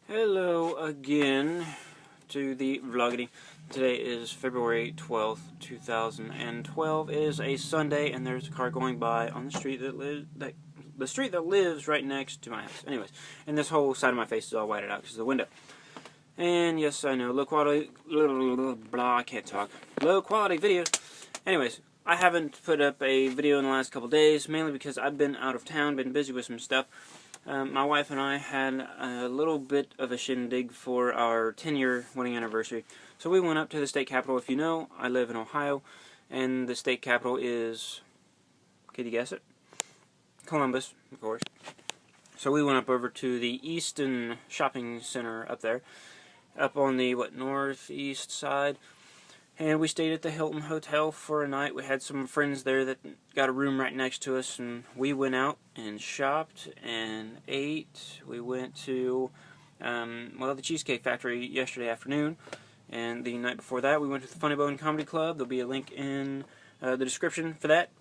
Hello again to the vloggity. Today is February 12th, 2012. It is a Sunday, and there's a car going by on the street that lives right next to my house. Anyways, and this whole side of my face is all whited out because of the window. And yes, I know, low quality, I can't talk. Low quality video. Anyways, I haven't put up a video in the last couple days, mainly because I've been out of town, been busy with some stuff. My wife and I had a little bit of a shindig for our 10-year wedding anniversary. So we went up to the state capitol. If you know, I live in Ohio, and the state capitol is, can you guess it? Columbus, of course. So we went up over to the Easton Shopping Center up there, up on the, northeast side. And we stayed at the Hilton Hotel for a night. We had some friends there that got a room right next to us, and we went out and shopped and ate. We went to, the Cheesecake Factory yesterday afternoon, and the night before that we went to the Funny Bone Comedy Club. There'll be a link in the description for that.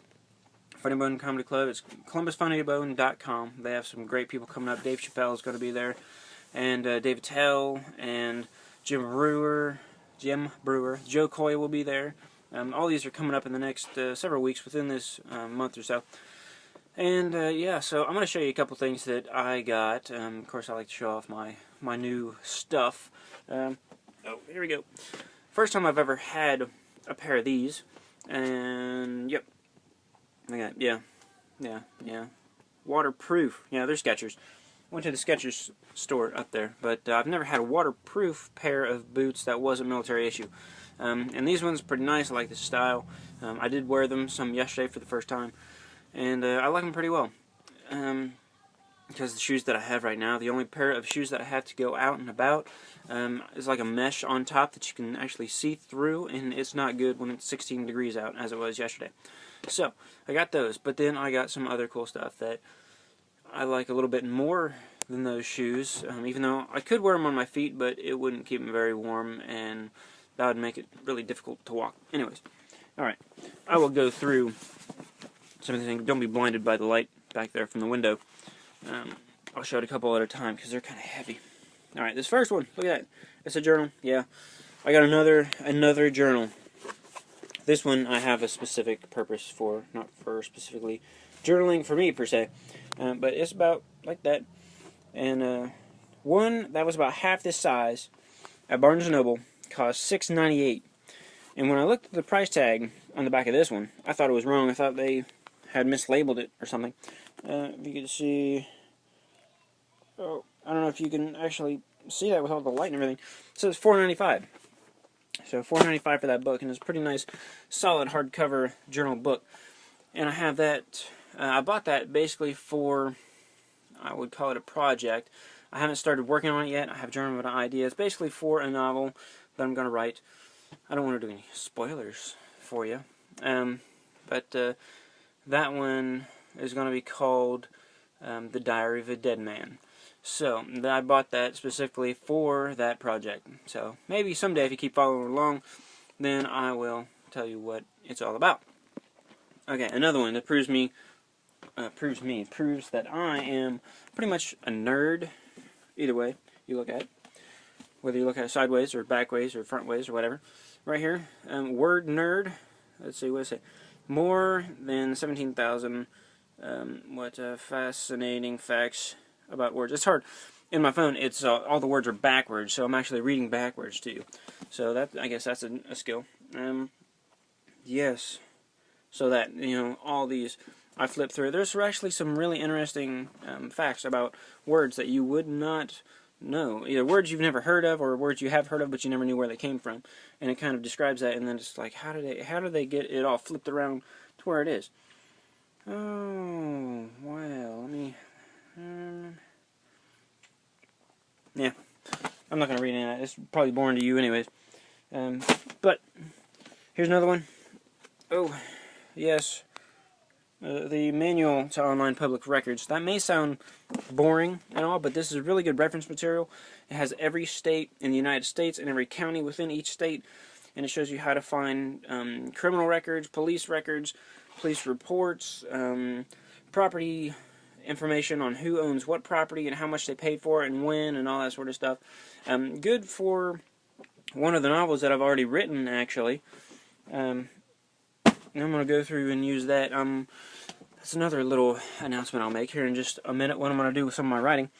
Funny Bone Comedy Club, it's columbusfunnybone.com. They have some great people coming up. Dave Chappelle is going to be there, and David Tell, and Jim Brewer, Joe Coy will be there. All these are coming up in the next several weeks, within this month or so. And yeah, so I'm going to show you a couple things that I got. Of course, I like to show off my new stuff. Oh, here we go. First time I've ever had a pair of these. And yep, I got yeah, waterproof. Yeah, they're Skechers. Went to the Skechers store up there, but I've never had a waterproof pair of boots that wasn't military issue. And these ones are pretty nice. I like the style. I did wear them some yesterday for the first time, and I like them pretty well. Because the shoes that I have right now, the only pair of shoes that I have to go out and about, is like a mesh on top that you can actually see through, and it's not good when it's 16 degrees out, as it was yesterday. So, I got those, but then I got some other cool stuff that I like a little bit more than those shoes, even though I could wear them on my feet, but it wouldn't keep them very warm, and that would make it really difficult to walk. Anyways, alright, I will go through some of the things. Don't be blinded by the light back there from the window. I'll show it a couple at a time, because they're kind of heavy. Alright, this first one, look at that. It's a journal. Yeah, I got another journal. This one I have a specific purpose for, not for specifically journaling for me, per se. But it's about like that. And one that was about half this size at Barnes & Noble cost $6.98. And when I looked at the price tag on the back of this one, I thought it was wrong. I thought they had mislabeled it or something. If you could see... Oh, I don't know if you can actually see that with all the light and everything. It says $4.95. So $4.95 for that book, and it's a pretty nice, solid hardcover journal book. And I have that... I bought that basically for, I would call it a project. I haven't started working on it yet. I have journal ideas, basically for a novel that I'm going to write. I don't want to do any spoilers for you. But that one is going to be called The Diary of a Dead Man. So, I bought that specifically for that project. So, maybe someday if you keep following along, then I will tell you what it's all about. Okay, another one that proves that I am pretty much a nerd. Either way you look at it, whether you look at it sideways or backways or frontways or whatever. Right here, word nerd. Let's see, what does it say? More than 17,000 fascinating facts about words. It's hard. In my phone, it's all the words are backwards, so I'm actually reading backwards to you. So that, I guess that's a skill. Yes. So that, all these, I flipped through. There's actually some really interesting facts about words that you would not know. Either words you've never heard of, or words you have heard of but you never knew where they came from. And it kind of describes that, and then it's like, how do they get it all flipped around to where it is? Oh, well, let me... yeah, I'm not going to read any of that. It's probably boring to you anyways. But, here's another one. Oh, yes. The manual to online public records. That may sound boring and all, but this is really good reference material. It has every state in the United States and every county within each state, and it shows you how to find criminal records, police reports, property information on who owns what property and how much they paid for it and when and all that sort of stuff. Good for one of the novels that I've already written, actually. I'm going to go through and use that. That's another little announcement I'll make here in just a minute, what I'm going to do with some of my writing.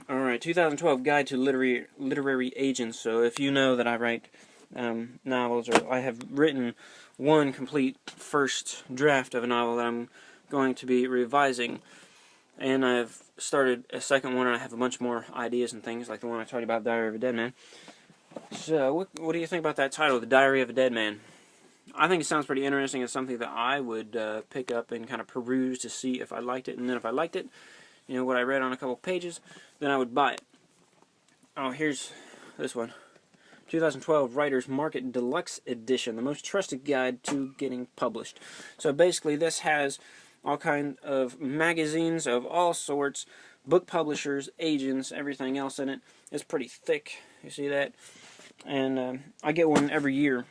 Alright, 2012 Guide to Literary Agents. So if you know that I write novels, or I have written one complete first draft of a novel that I'm going to be revising, and I've started a second one, and I have a bunch more ideas and things, like the one I told you about, Diary of a Dead Man. So, what do you think about that title, The Diary of a Dead Man? I think it sounds pretty interesting. It's something that I would pick up and kind of peruse to see if I liked it, and then if I liked it, you know, what I read on a couple pages, then I would buy it. Oh, here's this one. 2012 Writer's Market Deluxe Edition, the most trusted guide to getting published. So basically this has all kinds of magazines of all sorts, book publishers, agents, everything else in it. It's pretty thick, you see that? And I get one every year,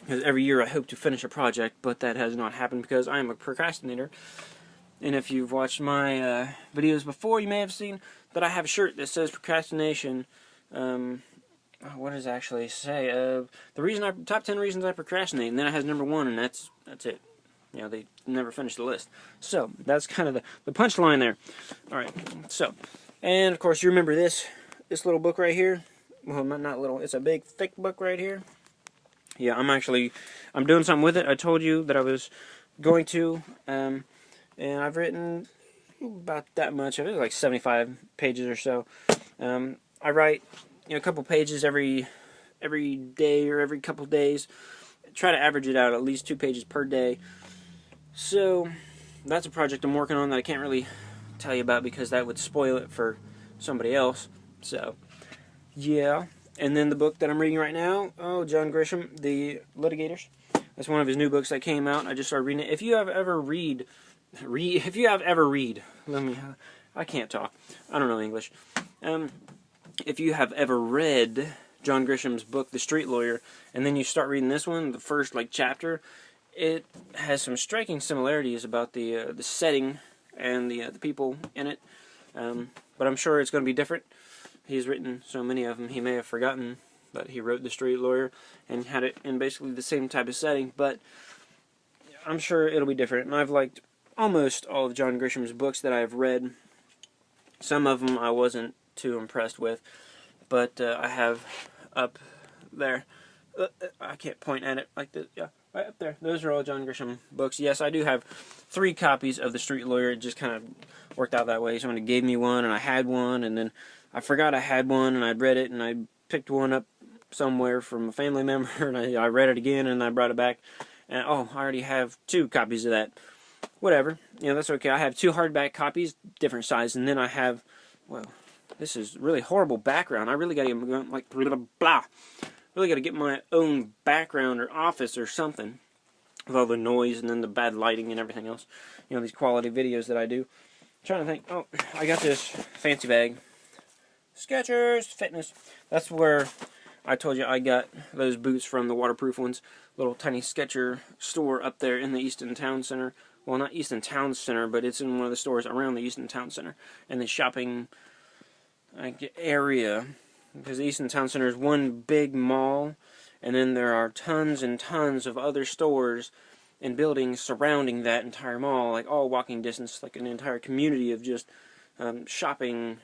because every year I hope to finish a project, but that has not happened because I am a procrastinator. And if you've watched my videos before, you may have seen that I have a shirt that says procrastination. What does it actually say? Top 10 reasons I procrastinate, and then it has number 1, and that's it. You know, they never finish the list. So that's kind of the punchline there. All right. So, and of course you remember this little book right here. Well, not little. It's a big, thick book right here. Yeah, I'm doing something with it. I told you that I was going to, and I've written about that much of it, like 75 pages or so. I write, you know, a couple pages every day or every couple days. Try to average it out at least 2 pages per day. So that's a project I'm working on that I can't really tell you about because that would spoil it for somebody else. So yeah. And then the book that I'm reading right now, John Grisham, The Litigators. That's one of his new books that came out. I just started reading it. If you have ever I can't talk. I don't know English. If you have ever read John Grisham's book, The Street Lawyer, and then you start reading this one, the first chapter, it has some striking similarities about the setting and the people in it. But I'm sure it's going to be different. He's written so many of them, he may have forgotten that he wrote The Street Lawyer and had it in basically the same type of setting, but I'm sure it'll be different. And I've liked almost all of John Grisham's books that I've read. Some of them I wasn't too impressed with, but I have up there, I can't point at it like this, yeah, right up there. Those are all John Grisham books. Yes, I do have 3 copies of The Street Lawyer. It just kind of worked out that way. Somebody gave me one, and I had one, and then I forgot I had one, and I'd read it, and I picked one up somewhere from a family member, and I read it again, and I brought it back, and I already have 2 copies of that. Whatever, you know, that's okay. I have 2 hardback copies, different size, and then I have, well, this is really horrible background. I really got to get really got to get my own background or office or something with all the noise and then the bad lighting and everything else. You know, these quality videos that I do. I'm trying to think. Oh, I got this fancy bag. Skechers Fitness. That's where I told you I got those boots from, the waterproof ones. Little tiny Sketcher store up there in the Easton Town Center. Well, not Easton Town Center, but it's in one of the stores around the Easton Town Center. And the shopping area, because the Easton Town Center is one big mall, and then there are tons and tons of other stores and buildings surrounding that entire mall, like all walking distance, like an entire community of just shopping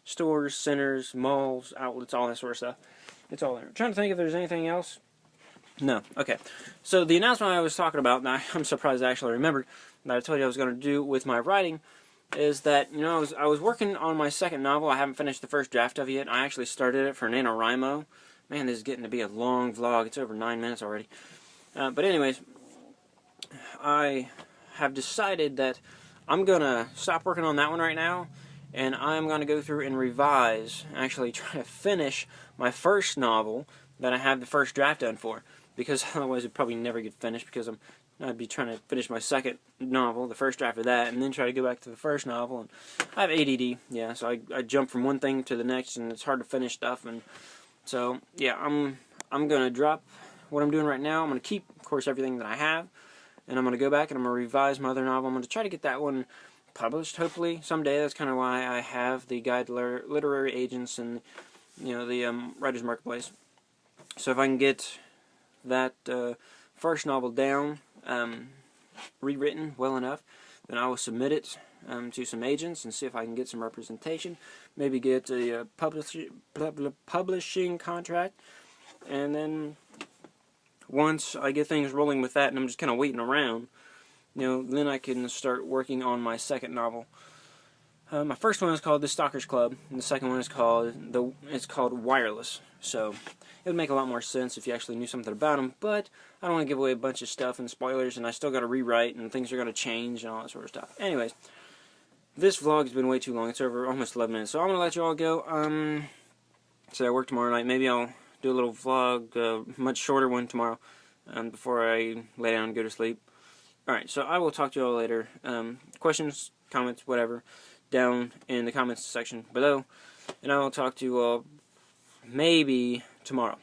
stores, centers, malls, outlets, all that sort of stuff. It's all there. I'm trying to think if there's anything else. No. Okay. So the announcement I was talking about, and I'm surprised I actually remembered, that I told you I was going to do with my writing, is that, you know, I was working on my second novel. I haven't finished the first draft of it yet. I actually started it for NaNoWriMo. Man, this is getting to be a long vlog. It's over 9 minutes already. But anyways, I have decided that I'm going to stop working on that one right now, and I'm going to go through and revise, actually try to finish my first novel that I have the first draft done for, because otherwise it'd probably never get finished, because I'd be trying to finish my second novel, the first draft of that, and then try to go back to the first novel. And I have ADD, yeah, so I jump from one thing to the next, and it's hard to finish stuff. And so, yeah, I'm going to drop what I'm doing right now. I'm going to keep, of course, everything that I have, and I'm going to go back and I'm going to revise my other novel. I'm going to try to get that one published, hopefully, someday. That's kind of why I have the Guide to Literary Agents and, the Writer's Marketplace. So if I can get that first novel down, rewritten well enough, then I will submit it to some agents and see if I can get some representation. Maybe get a publishing contract, and then once I get things rolling with that, and I'm just kind of waiting around, then I can start working on my second novel. My first one is called The Stalkers Club, and the second one is called Wireless. So it would make a lot more sense if you actually knew something about them, but I don't want to give away a bunch of stuff and spoilers, and I still got to rewrite, and things are going to change and all that sort of stuff. Anyways, this vlog has been way too long. It's over almost 11 minutes, so I'm going to let you all go. So I work tomorrow night. Maybe I'll do a little vlog, much shorter one tomorrow, before I lay down and go to sleep. Alright, so I will talk to you all later. Questions, comments, whatever, down in the comments section below. And I will talk to you all maybe tomorrow.